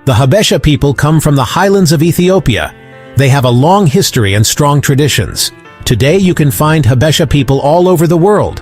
The Habesha people come from the highlands of Ethiopia. They have a long history and strong traditions. Today you can find Habesha people all over the world.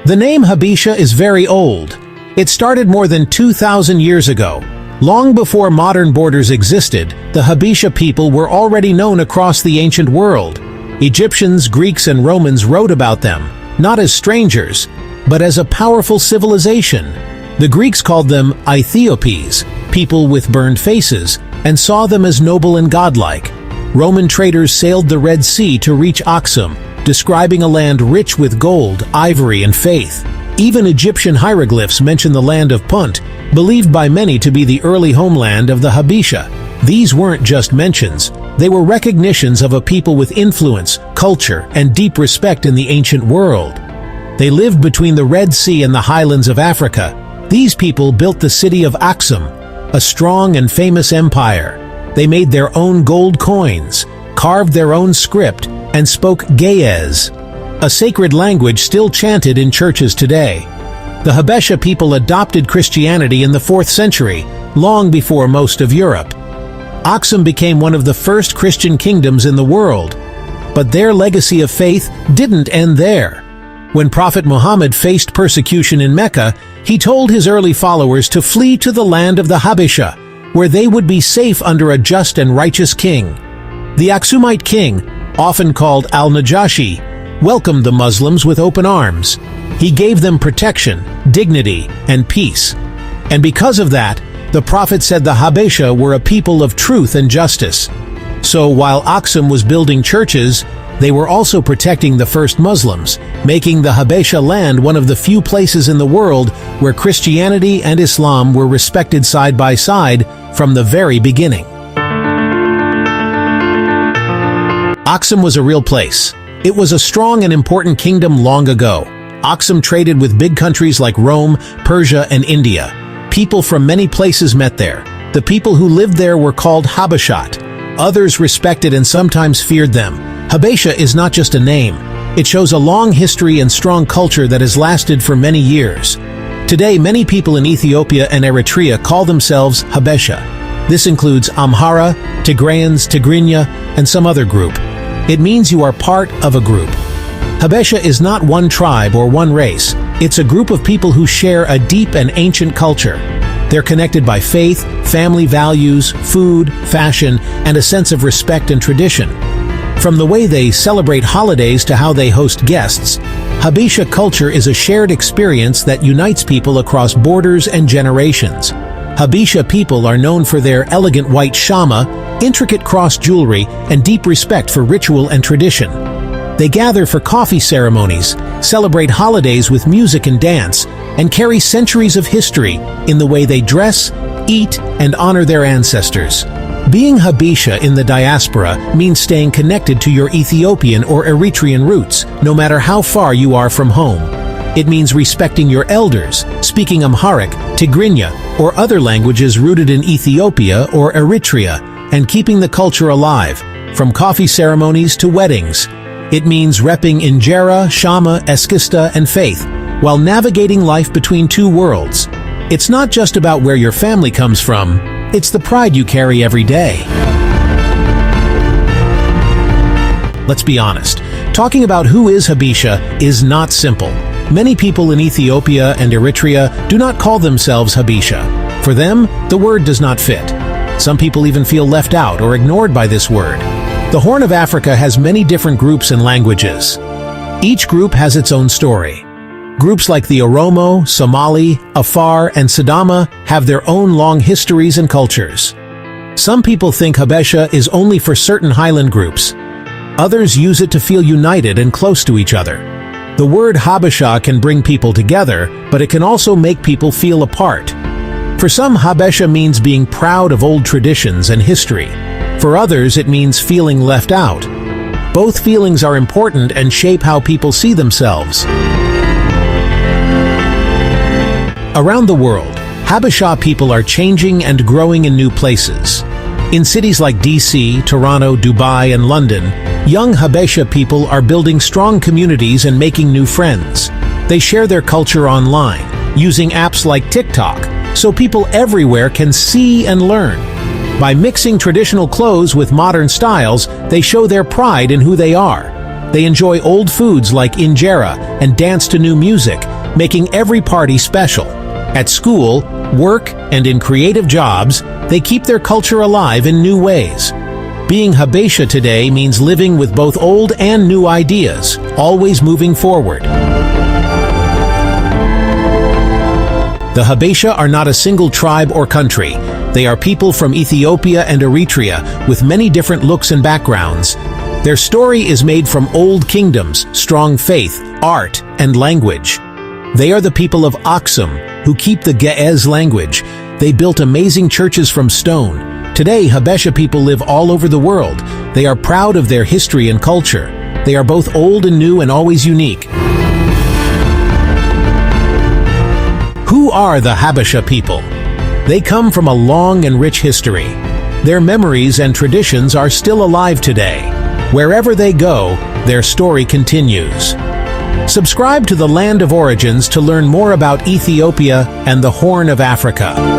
The name Habesha is very old. It started more than 2,000 years ago. Long before modern borders existed, the Habesha people were already known across the ancient world. Egyptians, Greeks, and Romans wrote about them, not as strangers, but as a powerful civilization. The Greeks called them Ethiopes, people with burned faces, and saw them as noble and godlike. Roman traders sailed the Red Sea to reach Aksum, describing a land rich with gold, ivory, and faith. Even Egyptian hieroglyphs mention the land of Punt, believed by many to be the early homeland of the Habesha. These weren't just mentions, they were recognitions of a people with influence, culture, and deep respect in the ancient world. They lived between the Red Sea and the highlands of Africa. These people built the city of Axum, a strong and famous empire. They made their own gold coins, carved their own script, and spoke Ge'ez, a sacred language still chanted in churches today. The Habesha people adopted Christianity in the 4th century, long before most of Europe. Axum became one of the first Christian kingdoms in the world. But their legacy of faith didn't end there. When Prophet Muhammad faced persecution in Mecca, he told his early followers to flee to the land of the Habesha, where they would be safe under a just and righteous king. The Aksumite king, often called Al-Najashi, welcomed the Muslims with open arms. He gave them protection, dignity, and peace. And because of that, the Prophet said the Habesha were a people of truth and justice. So while Axum was building churches, they were also protecting the first Muslims, making the Habesha land one of the few places in the world where Christianity and Islam were respected side by side from the very beginning. Axum was a real place. It was a strong and important kingdom long ago. Axum traded with big countries like Rome, Persia, and India. People from many places met there. The people who lived there were called Habeshat. Others respected and sometimes feared them. Habesha is not just a name. It shows a long history and strong culture that has lasted for many years. Today, many people in Ethiopia and Eritrea call themselves Habesha. This includes Amhara, Tigrayans, Tigrinya, and some other group. It means you are part of a group. Habesha is not one tribe or one race. It's a group of people who share a deep and ancient culture. They're connected by faith, family values, food, fashion, and a sense of respect and tradition. From the way they celebrate holidays to how they host guests, Habesha culture is a shared experience that unites people across borders and generations. Habesha people are known for their elegant white shama, intricate cross jewelry, and deep respect for ritual and tradition. They gather for coffee ceremonies, celebrate holidays with music and dance, and carry centuries of history in the way they dress, eat, and honor their ancestors. Being Habesha in the diaspora means staying connected to your Ethiopian or Eritrean roots, no matter how far you are from home. It means respecting your elders, speaking Amharic, Tigrinya, or other languages rooted in Ethiopia or Eritrea, and keeping the culture alive, from coffee ceremonies to weddings. It means repping Injera, Shama, Eskista, and faith, while navigating life between two worlds. It's not just about where your family comes from, it's the pride you carry every day. Let's be honest, talking about who is Habesha is not simple. Many people in Ethiopia and Eritrea do not call themselves Habesha. For them, the word does not fit. Some people even feel left out or ignored by this word. The Horn of Africa has many different groups and languages. Each group has its own story. Groups like the Oromo, Somali, Afar, and Sidama have their own long histories and cultures. Some people think Habesha is only for certain highland groups. Others use it to feel united and close to each other. The word Habesha can bring people together, but it can also make people feel apart. For some, Habesha means being proud of old traditions and history. For others, it means feeling left out. Both feelings are important and shape how people see themselves. Around the world, Habesha people are changing and growing in new places. In cities like DC, Toronto, Dubai, and London, young Habesha people are building strong communities and making new friends. They share their culture online, using apps like TikTok, so people everywhere can see and learn. By mixing traditional clothes with modern styles, they show their pride in who they are. They enjoy old foods like injera and dance to new music, making every party special. At school, work, and in creative jobs, they keep their culture alive in new ways. Being Habesha today means living with both old and new ideas, always moving forward. The Habesha are not a single tribe or country. They are people from Ethiopia and Eritrea with many different looks and backgrounds. Their story is made from old kingdoms, strong faith, art, and language. They are the people of Aksum, who keep the Ge'ez language. They built amazing churches from stone. Today, Habesha people live all over the world. They are proud of their history and culture. They are both old and new and always unique. Who are the Habesha people? They come from a long and rich history. Their memories and traditions are still alive today. Wherever they go, their story continues. Subscribe to the Land of Origins to learn more about Ethiopia and the Horn of Africa.